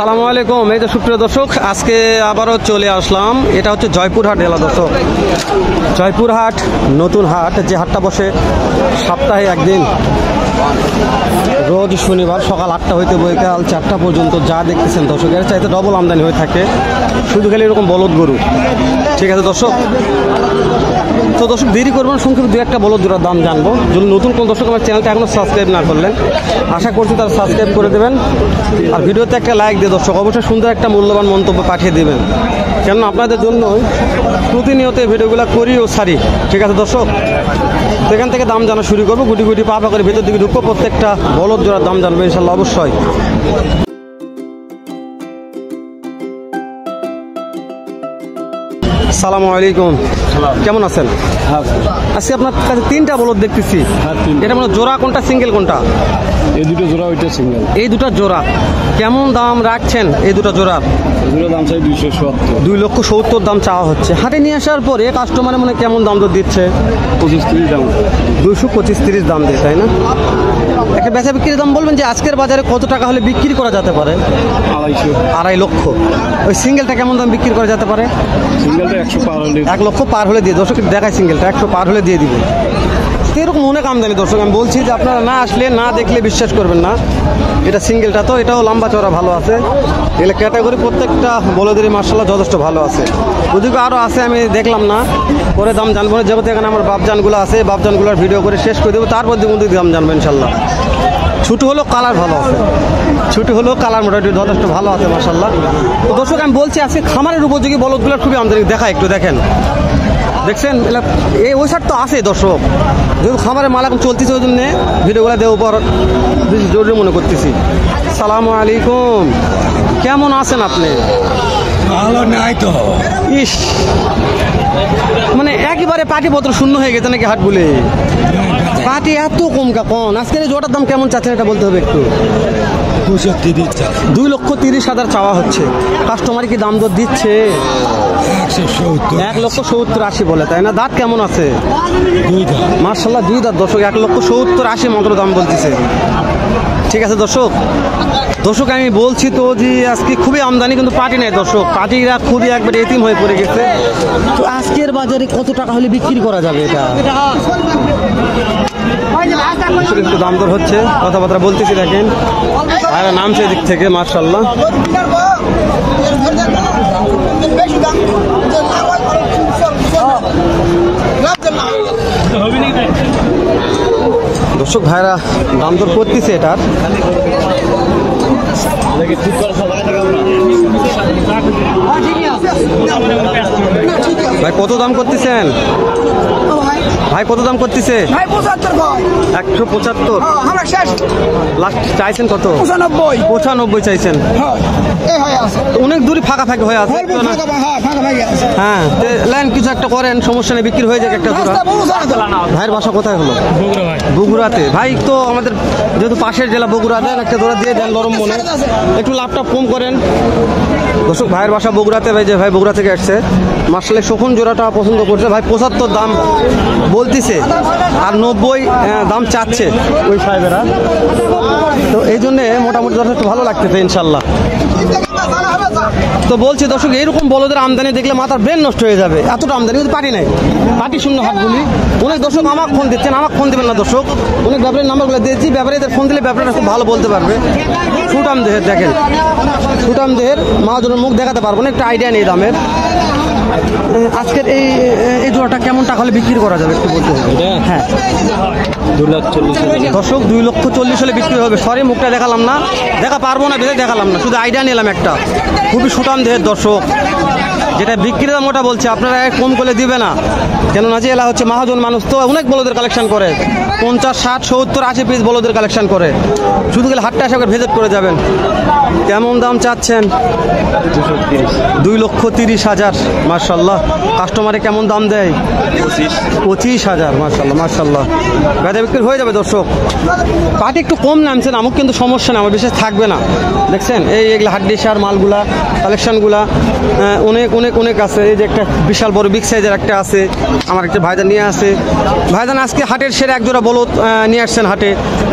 আসসালামু আলাইকুম। এই তো সুপ্রিয় দর্শক, আজকে আবারও চলে আসলাম। এটা হচ্ছে জয়পুরহাট জেলা দর্শক। জয়পুরহাট নতুন হাট, যে হাটটা বসে সপ্তাহে একদিন, রোজ শনিবার সকাল 8টা হইতে বিকাল 4টা পর্যন্ত। যা দেখতেছেন দর্শক, এর চাইতে ডবল আমদানি হয়ে থাকে, শুধু খালি এরকম বলদ গরু। ঠিক আছে দর্শক, তো দর্শক দেরি করবেন, সংক্ষেপে দু একটা বলদ গরুর দাম জানবো। যদি নতুন কোন দর্শক আমার চ্যানেলটা এখনো সাবস্ক্রাইব না করলেন, আশা করছি তারা সাবস্ক্রাইব করে দেবেন। আর ভিডিওতে একটা লাইক দিয়ে দর্শক অবশ্যই সুন্দর একটা মূল্যবান মন্তব্য পাঠিয়ে দেবেন, কেননা আপনাদের জন্য প্রতিনিয়ত এই ভিডিওগুলো করি ও ছাড়ি। ঠিক আছে দর্শক, সেখান থেকে দাম জানা শুরু করবো। গুটি গুটি পা করে ভিতর দিকে ঢুকবো, প্রত্যেকটা বলদ জোড়ার দাম জানবো ইনশাল্লাহ অবশ্যই। আসসালামু আলাইকুম, কেমন আছেন? আজকে আপনার কাছে 3টা বলদ দেখতেছি। এটা মানে জোড়া কোনটা, সিঙ্গেল কোনটা? এই দুটো জোড়া, ওইটা সিঙ্গেল। এই দুটো জোড়া কেমন দাম রাখছেন? এই দুটো জোড়ার দাম চাই 270। 2,70,000 দাম চাওয়া হচ্ছে। হাটে নিয়ে আসার পরে কাস্টমারে মানে কেমন দাম দর দিচ্ছে? 25-30 দাম। 225-30 দাম দিয়ে, তাই না? একটা বেচা বিক্রির দাম বলবেন যে আজকের বাজারে কত টাকা হলে বিক্রি করা যেতে পারে? 2.5 লক্ষ। ওই সিঙ্গেলটা কেমন দাম বিক্রি করা যেতে পারে? সিঙ্গেলটা 100 পার হলে, 1 লক্ষ পার হলে দিয়ে দর্শক দেখায়, সিঙ্গেলটা 100 পার হলে দিয়ে দিবে। এরকম অনেক আমদানি দর্শক, আমি বলছি যে আপনারা না আসলে না দেখলে বিশ্বাস করবেন না। এটা সিঙ্গেলটা, তো এটাও লম্বা চড়া ভালো আছে। এগুলো ক্যাটাগরি প্রত্যেকটা বলদেরই মার্শাল্লাহ যথেষ্ট ভালো আছে। ওদিকে আরও আছে, আমি দেখলাম না, পরে দাম জানবো না। যেহেতু এখানে আমার বাপজানগুলো আছে, বাপজানগুলোর ভিডিও করে শেষ করে দেবো, তারপর দিকে দাম জানবো ইনশাল্লাহ। ছুটি হলো কালার ভালো আছে, ছুটি হলো কালার মোটামুটি যথেষ্ট ভালো আছে মার্শাল্লাহ। তো দর্শক আমি বলছি আজকে খামারের উপযোগী বলদগুলোর খুবই আমদানি। দেখা একটু দেখেন, দেখছেন এই ওই সাইড তো আছে দর্শক, যেহেতু খামারের মাল এখন চলতেছে, ওই জন্য ভিডিওগুলো দেওয়ার পর বেশি জরুরি মনে করতেছি। সালামু আলাইকুম, কেমন আছেন আপনি? ভালো নাই তো। ইস, মানে একেবারে পাটিপত্র শূন্য হয়ে গেছে নাকি হাট বলে? পাটি এত কম কখন? আজকের এই জোটার দাম কেমন চাচ্ছেন এটা বলতে হবে একটু। 2,30,000 চাওয়া হচ্ছে। কাস্টমার কি দাম দর দিচ্ছে? 1,70,000-80 বলে, তাই না? দাঁত কেমন আছে? মার্শাল্লাহ 2 দাঁত দর্শক। 1,70,000-80 মাত্র দাম বলতেছে। ঠিক আছে দর্শক, দর্শক আমি বলছি তো যে আজকে খুবই আমদানি, কিন্তু পার্টি নেই দর্শক। পার্টিরা খুবই একবারে এতিম হয়ে পড়ে গেছে। তো আজকের বাজারে কত টাকা হলে বিক্রি করা যাবে এটা? একটু দাম দর হচ্ছে, কথাবার্তা বলতেছি দেখেন। আর নামছে এদিক থেকে মার্শাল্লাহ। দর্শক ভাইরা দাম দর করতেছে এটার। ভাই কত দাম করতেছেন? ভাই কত দাম করতেছে? 175। লাস্ট চাইছেন কত? 95 চাইছেন। অনেক দূরই ফাঁকা ফাঁকি হয়ে আছে। হ্যাঁ, লাইন কিছু একটা করেন, সমস্যা নেই, বিক্রি হয়ে যাক একটা জোড়া। ভাইয়ের বাসা কোথায় হলো? বগুড়াতে। ভাই তো আমাদের যেহেতু পাশের জেলা বগুড়া, দেন একটা জোড়া দিয়ে দেন নরম মনে, একটু লাভটা কম করেন। দর্শক ভাইয়ের বাসা বগুড়াতে, ভাই যে ভাই বগুড়া থেকে আসছে মার্শাল্লাহ, শকুন জোড়াটা পছন্দ করছে। ভাই 75 দাম বলতেছে, আর 90 দাম চাচ্ছে ওই সাহেবেরা। তো এই জন্যে মোটামুটি যথেষ্ট ভালো লাগতেছে ইনশাল্লাহ। তো বলছি দর্শক, এইরকম বলদের আমদানি দেখলে মাথার ব্রেন নষ্ট হয়ে যাবে। এতটা আমদানি কিন্তু পার্টি নেই, পার্টি শূন্য হাটগুলি। অনেক দর্শক আমাকে ফোন দিচ্ছেন, আমাকে ফোন দেবেন না দর্শক। অনেক ব্যাপারের নাম্বারগুলো দিয়েছি, ব্যাপারীদের ফোন দিলে ব্যাপারীরা খুব ভালো বলতে পারবে। সুটাম দেহের দেখেন, সুটাম দেহের মাহাজনের মুখ দেখাতে পারবো না, একটা আইডিয়া নেই দামের। আজকের এই জোড়াটা কেমন টাকা হলে বিক্রি করা যাবে একটু বলতে হবে। হ্যাঁ, 2,40,000 দর্শক 2,40,000 হলে বিক্রি হবে। সরি মুখটা দেখালাম না, দেখা পারবো না বেঁধে দেখালাম না, শুধু আইডিয়া নিলাম একটা। খুবই সুটাম দেহের দর্শক, যেটা বিক্রির দাম ওটা বলছে, আপনারা কম করে দিবে না। কেননা যে এলা হচ্ছে মহাজন মানুষ, তো অনেক বলদের কালেকশন করে, 50, 60, 70, 80 পিস বলদের কালেকশন করে। শুধু গেলে হাটটা এসে ভিজিট করে যাবেন। কেমন দাম চাচ্ছেন? 2,30,000 মার্শাল্লাহ। কাস্টমারে কেমন দাম দেয়? 25,000 মার্শাল্লাহ মার্শাল্লাহ। বেচা বিক্রি হয়ে যাবে দর্শক। পাটি একটু কম নামছেন, আমার কিন্তু সমস্যা না, আমার বিশেষ থাকবে না। দেখছেন এগুলো হাড্ডি সার মালগুলা, কালেকশনগুলা অনেক অনেক অনেক আছে। এই যে একটা বিশাল বড় বিগ সাইজের একটা আছে, আমার একটা ভাইজান নিয়ে আসে। ভাইজান আজকে হাটের সেরা এক জোড়া বলদ নিয়ে আসছেন হাটে,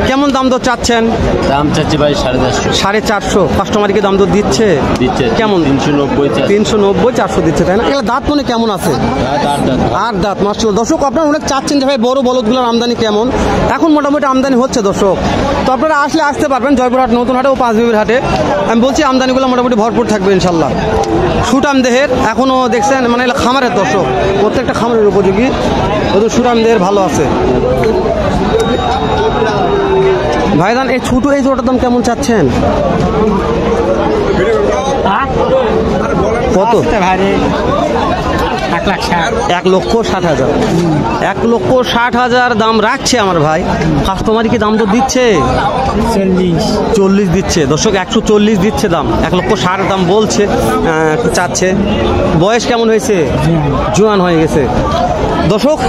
কেমন দাম দর চাচ্ছেন? দাম চাচ্ছি ভাই 450। 450। কাস্টমারকে দাম দর দিচ্ছে কেমন? 390। 390 400 দিচ্ছে, তাই না? এগুলো দাঁত মনে কেমন আছে? আর দাঁত মাশাআল্লাহ। দর্শক আপনারা অনেক চাচ্ছেন যে ভাই বড় বলদগুলোর আমদানি কেমন, এখন মোটামুটি আমদানি হচ্ছে দর্শক। তো আপনারা আসতে পারবেন জয়পুরহাট নতুন হাটে ও পাঁচবিবির হাটে। আমি বলছি আমদানিগুলো মোটামুটি ভরপুর থাকবে ইনশাল্লাহ। সুটাম দেহের এখনও দেখছেন, মানে এগুলো খামারের দর্শক, প্রত্যেকটা খামারের উপযোগী। ওদের সুটাম দেহের ভালো আছে। ভাইজান এই ছোট এই জোড়াটার দাম কেমন চাচ্ছেন? কত? 1,60,000। 1,60,000 দাম রাখছে আমার ভাই। কাস্টমার কি দাম তো দিচ্ছে? 40 দিচ্ছে দর্শক, 140 দিচ্ছে দাম। 1,60,000 দাম বলছে, চাচ্ছে। বয়স কেমন হয়েছে? জোয়ান হয়ে গেছে দর্শক।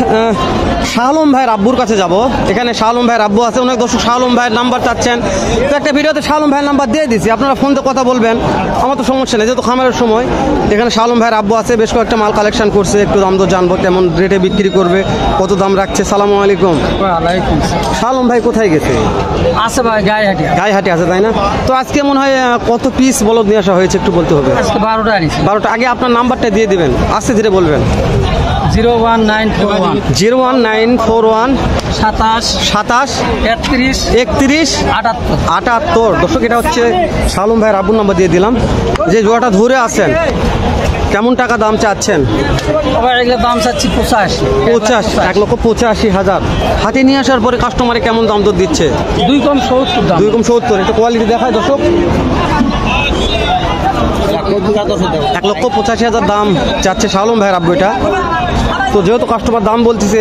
শাহ আলম ভাইয়ের আব্বুর কাছে যাব। এখানে শাহ আলম ভাইয়ের আব্বু আছে অনেক দর্শক, শাহ আলম ভাইয়ের নাম্বার চাচ্ছেন। তো একটা ভিডিওতে শাহ আলম ভাইয়ের নাম্বার দিয়ে দিচ্ছি, আপনারা ফোন দিয়ে কথা বলবেন, আমার তো সমস্যা নেই, যেহেতু খামারের সময়। এখানে শাহ আলম ভাইয়ের আব্বু আছে, বেশ কয়েকটা মাল কালেকশন করছে, একটু দাম দর জানবো কেমন রেটে বিক্রি করবে, কত দাম রাখছে। সালামু আলাইকুম। শাহ আলম ভাই কোথায় গেছে? আছে ভাই গায়ে হাটে আছে, তাই না? তো আজকে মনে হয় কত পিস বলদ নিয়ে আসা হয়েছে একটু বলতে হবে। 12টা আনিছি। 12টা। আগে আপনার নাম্বারটা দিয়ে দিবেন, আস্তে ধীরে বলবেন। 01941 01941 27 27 31 31 78। 78। দর্শক এটা হচ্ছে শাহ আলম ভাইয়ের আব্বুর নাম্বার দিয়ে দিলাম। যে জোড়াটা ধরে আছেন কেমন টাকা দাম চাচ্ছেন? আবার এগুলো দাম চাচ্ছি 85। 1,85,000। হাতে নিয়ে আসার পরে কাস্টমারে কেমন দাম দর দিচ্ছে? 2,70 দাম। 2,70। এটা কোয়ালিটি দেখায় দর্শক। 1,85,000 দাম চাচ্ছে শাহ আলম ভাইয়ের আব্বু এটা। তো যেহেতু কাস্টমার দাম বলতেছে,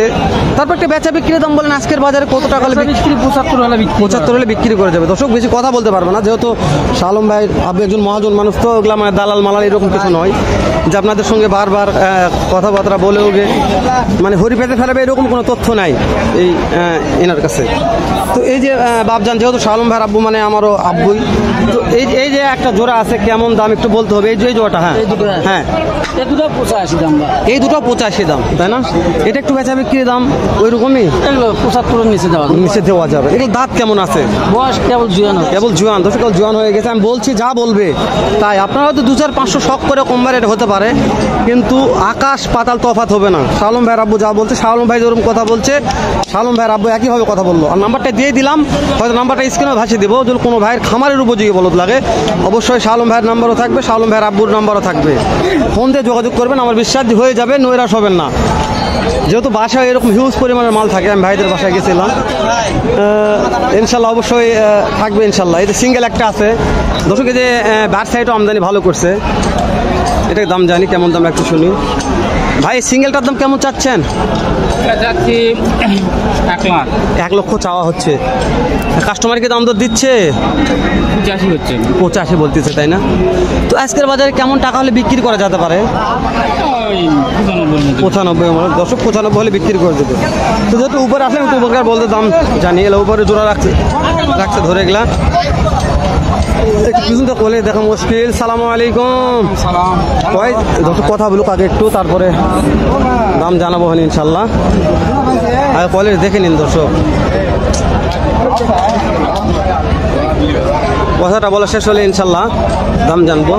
তারপর একটা বেচা বিক্রির দাম বলেন আজকের বাজারে কত টাকা হলে বিক্রি? 75 হলে বিক্রি করে যাবে দর্শক। বেশি কথা বলতে পারবে না, যেহেতু শাহ আলম ভাই আপনি একজন মহাজন মানুষ, তো ওগুলা মানে দালাল মালাল এরকম কিছু নয় যে আপনাদের সঙ্গে বারবার কথাবার্তা বলে ওগে মানে হরি পেতে ফেলাবে, এরকম কোনো তথ্য নাই এই এনার কাছে। তো এই যে বাপজান, যেহেতু শাহ আলম ভাইয়ের আব্বু মানে আমারও আব্বুই, তো এই যে একটা জোড়া আছে কেমন দাম একটু বলতে হবে। এই যে জোড়াটা, হ্যাঁ হ্যাঁ, এই দুটো 85 দাম। এই দুটো 85 দাম, তাই না? এটা একটু বেচা বিক্রির দাম ওই রকমই, এগুলো 75 নিচে দেওয়া যাবে। এগুলো দাঁত কেমন আছে? বয়স কেবল জুয়ান। দর্শক জোয়ান হয়ে গেছে। আমি বলছি যা বলবে তাই। আপনারা হয়তো 2-4-500 শখ করে কম রেট হতে পারে, কিন্তু আকাশ পাতাল তফাৎ হবে না। শাহ আলম ভাইয়ের আব্বু যা বলছে, শাহ আলম ভাই যেরকম কথা বলছে, শাহ আলম ভাইয়ের আব্বু একইভাবে কথা বললো। আর নাম্বারটা দিয়ে দিলাম, হয়তো নাম্বারটা স্ক্রিনে ভাসিয়ে দেবো। যদি কোনো ভাইয়ের খামারের উপযোগী বলদ লাগে, অবশ্যই শাহ আলম ভাইয়ের নাম্বারও থাকবে, শাহ আলম ভাইয়ের আব্বুর নাম্বারও থাকবে। ফোন দিয়ে যোগাযোগ করবেন, আমার বিশ্বাস হয়ে যাবে, নৈরাশ হবেন না। যেহেতু বাসায় এরকম হিউজ পরিমাণের মাল থাকে, আমি ভাইদের বাসায় গেছিলাম, ইনশাল্লাহ অবশ্যই থাকবে ইনশাল্লাহ। এই যে সিঙ্গেল একটা আছে দর্শক, এই যে ব্যাট সাইডও আমদানি ভালো করছে, এটার দাম জানি কেমন দাম একটু শুনি। ভাই সিঙ্গেলটার দাম কেমন চাচ্ছেন? 1 লক্ষ চাওয়া হচ্ছে। কাস্টমারকে দাম দর দিচ্ছে 85 বলতেছে, তাই না? তো আজকের বাজারে কেমন টাকা হলে বিক্রি করা যেতে পারে? 95। দর্শক 95 হলে বিক্রি করে দেবে। তো যেহেতু উপরে আসলে একটু উপকার বলতে দাম জানি। এলা উপরে জোড়া রাখছে ধরে গেলা একটু পিছন তো বলে দেখা মুশকিল। সালামু আলাইকুম। ভাই দর্শক কথা বলুক আগে একটু, তারপরে দাম জানাবো হন ইনশাল্লাহ। আগে কলেজ দেখে নিন দর্শক, কথাটা বলা শেষ হলে ইনশাল্লাহ দাম জানবো।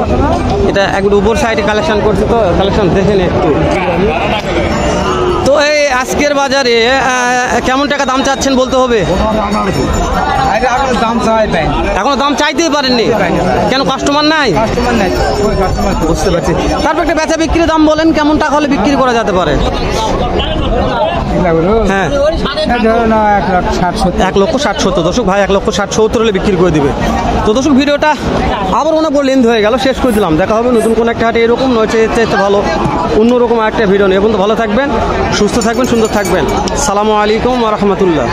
এটা একটু উপর সাইডে কালেকশন করছে, তো কালেকশন দেখে নিন একটু। তো এই আজকের বাজারে কেমন টাকা দাম চাচ্ছেন বলতে হবে? এখনো দাম চাইতেই পারেননি কেন? কাস্টমার নাই? বুঝতে পারছি। তারপর একটা বেচা বিক্রির দাম বলেন, কেমন টাকা হলে বিক্রি করা যেতে পারে? হ্যাঁ 1,60,000 দর্শক। ভাই 1,60,000 হলে বিক্রি করে দিবে। তো দর্শক ভিডিওটা আবার অনেক বড় লেন্থ হয়ে গেল, শেষ করে দিলাম। দেখা হবে নতুন কোনো একটা হাটে, এরকম নয় চাইতে ভালো অন্যরকম একটা ভিডিও নিয়ে। এখন তো ভালো থাকবেন, সুস্থ থাকবেন, সুন্দর থাকবেন। সালামু আলাইকুম ওয়া রাহমাতুল্লাহ।